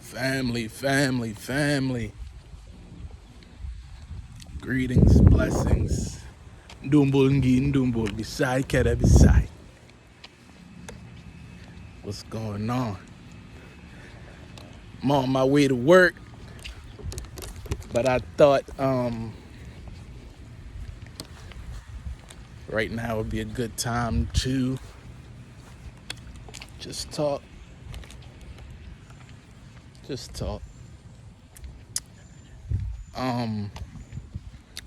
Family. Greetings, blessings. Ndumbul beside keda beside. What's going on? I'm on my way to work, but I thought right now would be a good time to just talk.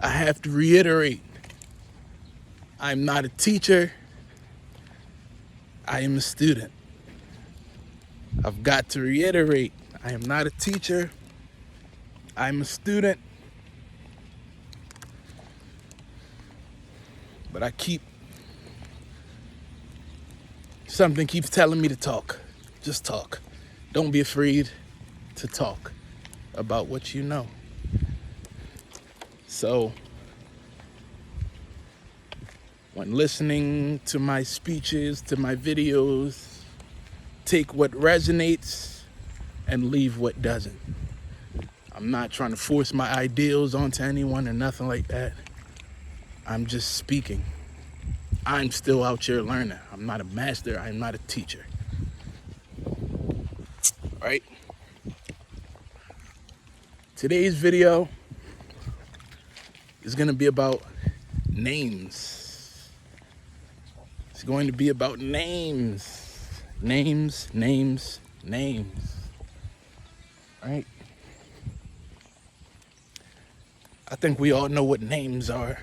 I have to reiterate, I'm not a teacher, I am a student. I've got to reiterate, I am not a teacher, I'm a student. But something keeps telling me to talk. Just talk. Don't be afraid to talk about what you know. So, when listening to my speeches, to my videos, take what resonates and leave what doesn't. I'm not trying to force my ideals onto anyone or nothing like that. I'm just speaking. I'm still out here learning. I'm not a master. I'm not a teacher. Right? Today's video is going to be about names. It's going to be about names. Names. Right? I think we all know what names are.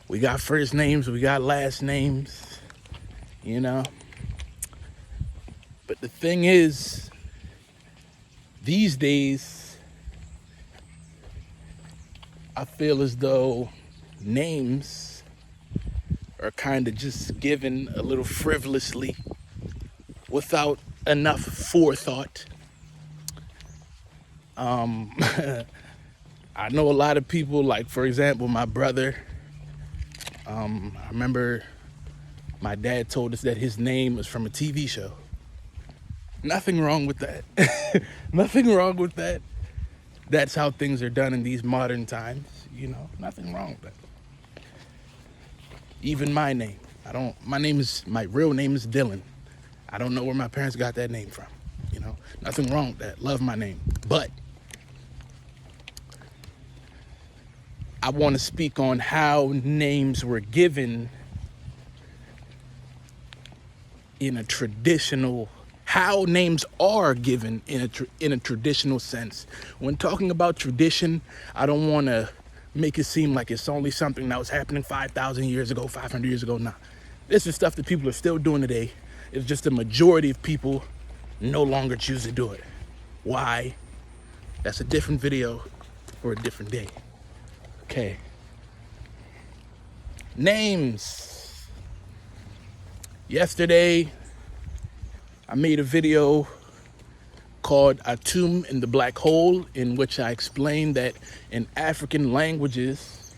We got first names, we got last names, you know. But the thing is, these days, I feel as though names are kind of just given a little frivolously without enough forethought. I know a lot of people, like, for example, my brother. I remember my dad told us that his name was from a TV show. Nothing wrong with that. Nothing wrong with that. That's how things are done in these modern times, you know. Nothing wrong with that. Even my name. My real name is Dylan. I don't know where my parents got that name from, you know. Nothing wrong with that. Love my name. But I want to speak on how names were given how names are given in a traditional sense. When talking about tradition, I don't want to make it seem like it's only something that was happening 5,000 years ago, 500 years ago. Nah, this is stuff that people are still doing today. It's just the majority of people no longer choose to do it. Why? That's a different video for a different day. Okay. Names. Yesterday, I made a video called A Tomb in the Black Hole, in which I explained that in African languages,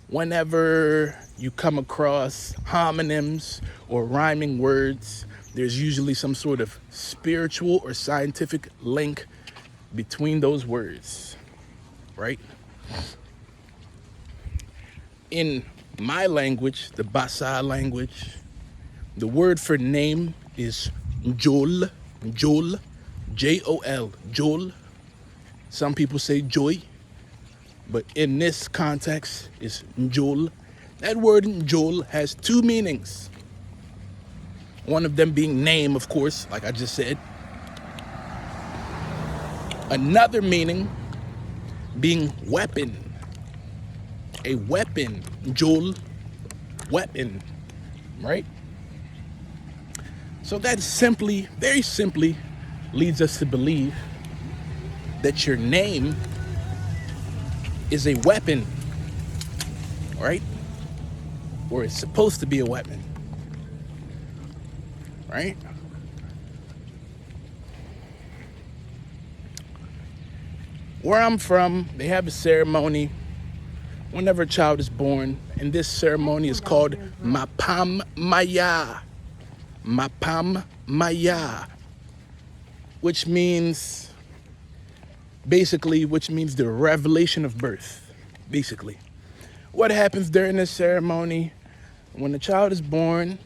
whenever you come across homonyms or rhyming words, there's usually some sort of spiritual or scientific link between those words. Right? In my language, the Basa language, the word for name is Jol, J-O-L, Jol. Some people say joy, but in this context, it's Jol. That word Jol has two meanings. One of them being name, of course, like I just said. Another meaning being weapon. A weapon, Joel, weapon, right? So that very simply leads us to believe that your name is a weapon, right? Or it's supposed to be a weapon, right? Where I'm from, they have a ceremony whenever a child is born, and this ceremony is called Mapam Maya. Mapam Maya. which means the revelation of birth. Basically, what happens during this ceremony when the child is born?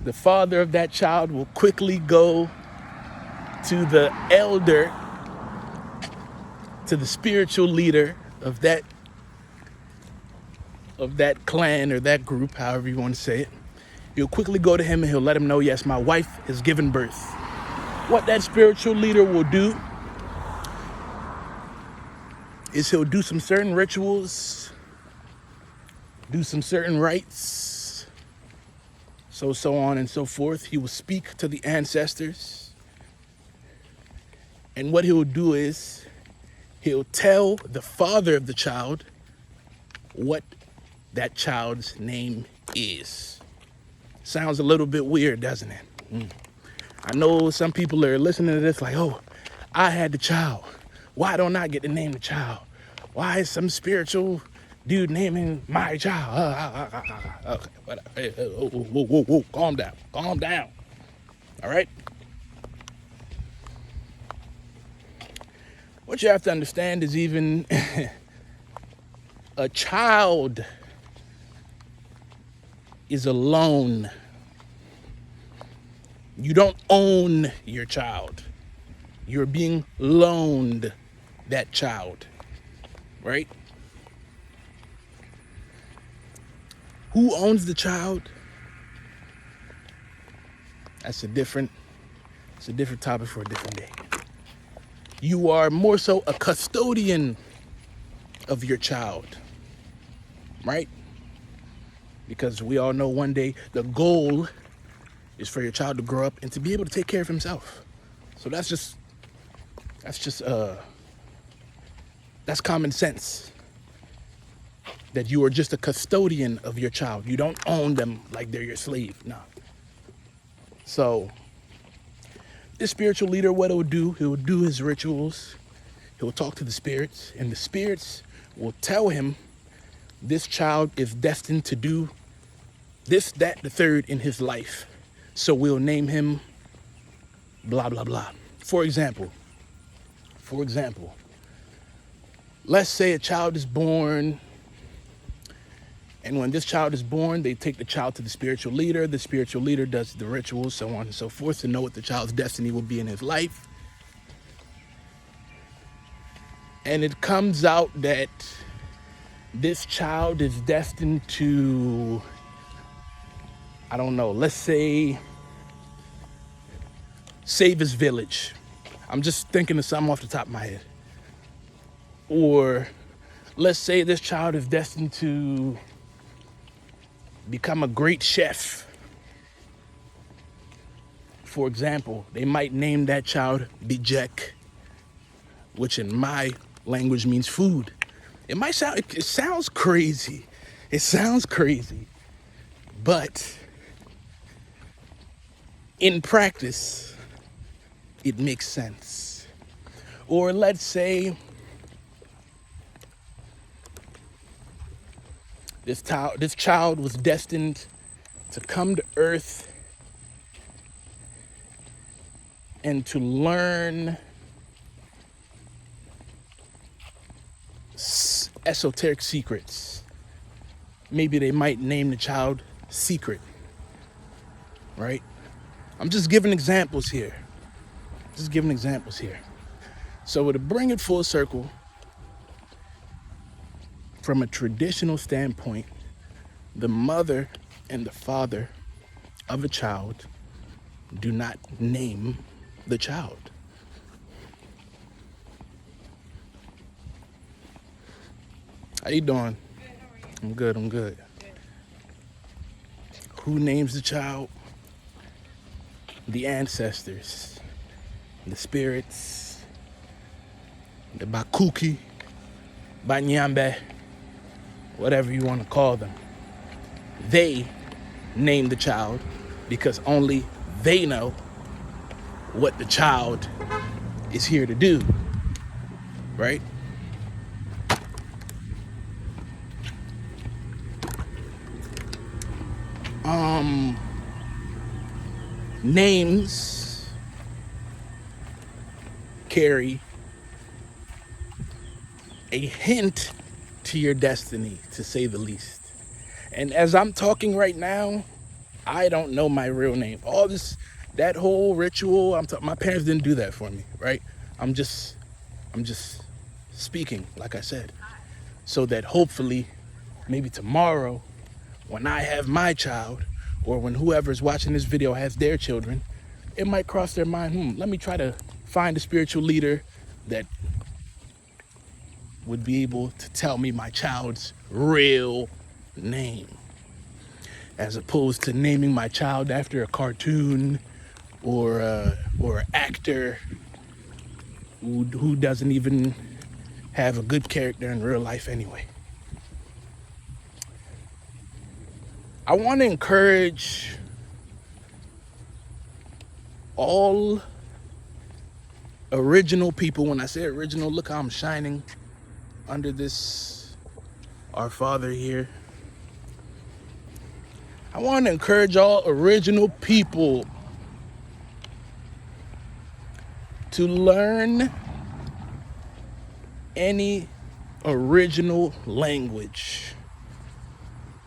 The father of that child will quickly go to the elder, to the spiritual leader of that clan or that group, however you want to say it. He'll quickly go to him and he'll let him know, yes, my wife has given birth. What that spiritual leader will do is he'll do some certain rituals, do some certain rites, so on and so forth. He will speak to the ancestors. And what he'll do is he'll tell the father of the child what that child's name is. Sounds a little bit weird, doesn't it? I know some people are listening to this like, oh, I had the child. Why don't I get to name the child? Why is some spiritual dude naming my child? Okay, whoa, calm down. All right? What you have to understand is even a child is a loan. You don't own your child. You're being loaned that child, right? Who owns the child? It's a different topic for a different day. You are more so a custodian of your child, right? Because we all know one day the goal is for your child to grow up and to be able to take care of himself. So that's common sense. That you are just a custodian of your child. You don't own them like they're your slave. No. So this spiritual leader, what he'll do his rituals. He'll talk to the spirits, and the spirits will tell him this child is destined to do this, that, the third in his life. So we'll name him blah, blah, blah. For example, let's say a child is born, and when this child is born, they take the child to the spiritual leader. The spiritual leader does the rituals, so on and so forth, to know what the child's destiny will be in his life. And it comes out that this child is destined to, I don't know, let's say, save his village. I'm just thinking of something off the top of my head. Or let's say this child is destined to become a great chef. For example, they might name that child Bijek, which in my language means food. It sounds crazy. But in practice, it makes sense. Or let's say this child was destined to come to Earth and to learn esoteric secrets. Maybe they might name the child Secret, right? I'm just giving examples here. So to bring it full circle, from a traditional standpoint, the mother and the father of a child do not name the child. How you doing? Good, how are you? I'm good. Who names the child? The ancestors, the spirits, the Bakuki, Banyambe, whatever you want to call them. They name the child because only they know what the child is here to do, right? Names carry a hint to your destiny, to say the least. And as I'm talking right now, I don't know my real name. All this, that whole ritual, my parents didn't do that for me, right? I'm just speaking, like I said, so that hopefully, maybe tomorrow, when I have my child, or when whoever's watching this video has their children, it might cross their mind, let me try to find a spiritual leader that would be able to tell me my child's real name, as opposed to naming my child after a cartoon or an actor who doesn't even have a good character in real life anyway. I want to encourage all original people. When I say original, look how I'm shining under this Our Father here. I want to encourage all original people to learn any original language,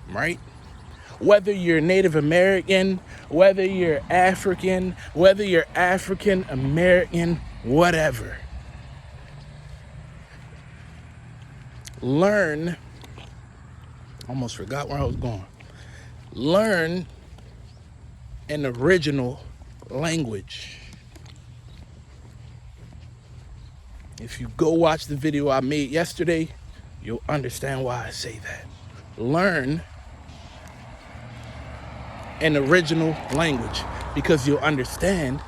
right? Whether you're Native American, whether you're African, whether you're African American, whatever. Learn, almost forgot where I was going. Learn an original language. If you go watch the video I made yesterday, you'll understand why I say that. Learn an original language, because you'll understand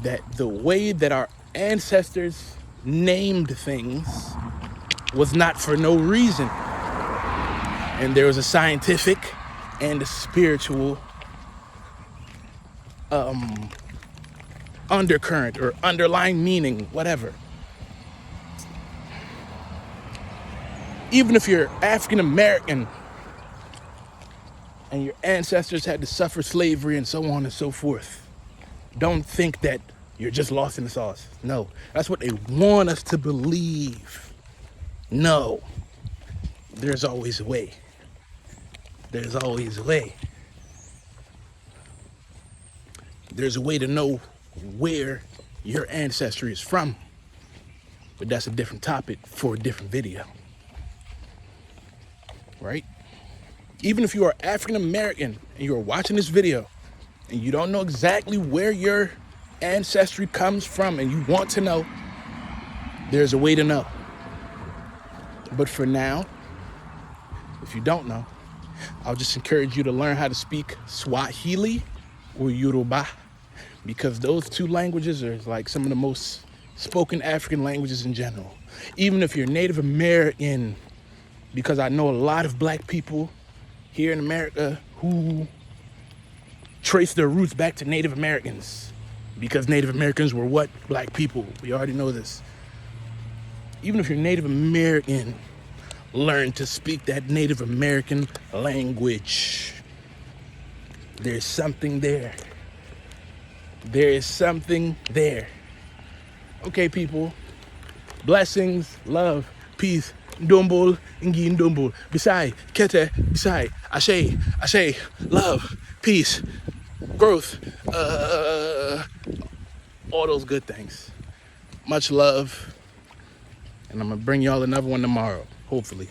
that the way that our ancestors named things was not for no reason. And there was a scientific and a spiritual undercurrent or underlying meaning, whatever. Even if you're African American and your ancestors had to suffer slavery and so on and so forth, don't think that you're just lost in the sauce. No, that's what they want us to believe. No, there's always a way. There's always a way. There's a way to know where your ancestry is from. But that's a different topic for a different video. Right? Even if you are African American and you're watching this video and you don't know exactly where your ancestry comes from and you want to know, there's a way to know. But for now, if you don't know, I'll just encourage you to learn how to speak Swahili or Yoruba, because those two languages are like some of the most spoken African languages in general. Even if you're Native American, because I know a lot of black people here in America who trace their roots back to Native Americans, because Native Americans were what? Black people. We already know this. Even if you're Native American, learn to speak that Native American language. There's something there. There is something there. Okay, people. Blessings, love, peace, ndombol, ngi ndombol. Bisai, kete, bisai, ashe, love, peace, growth, all those good things. Much love. And I'm gonna bring y'all another one tomorrow, hopefully.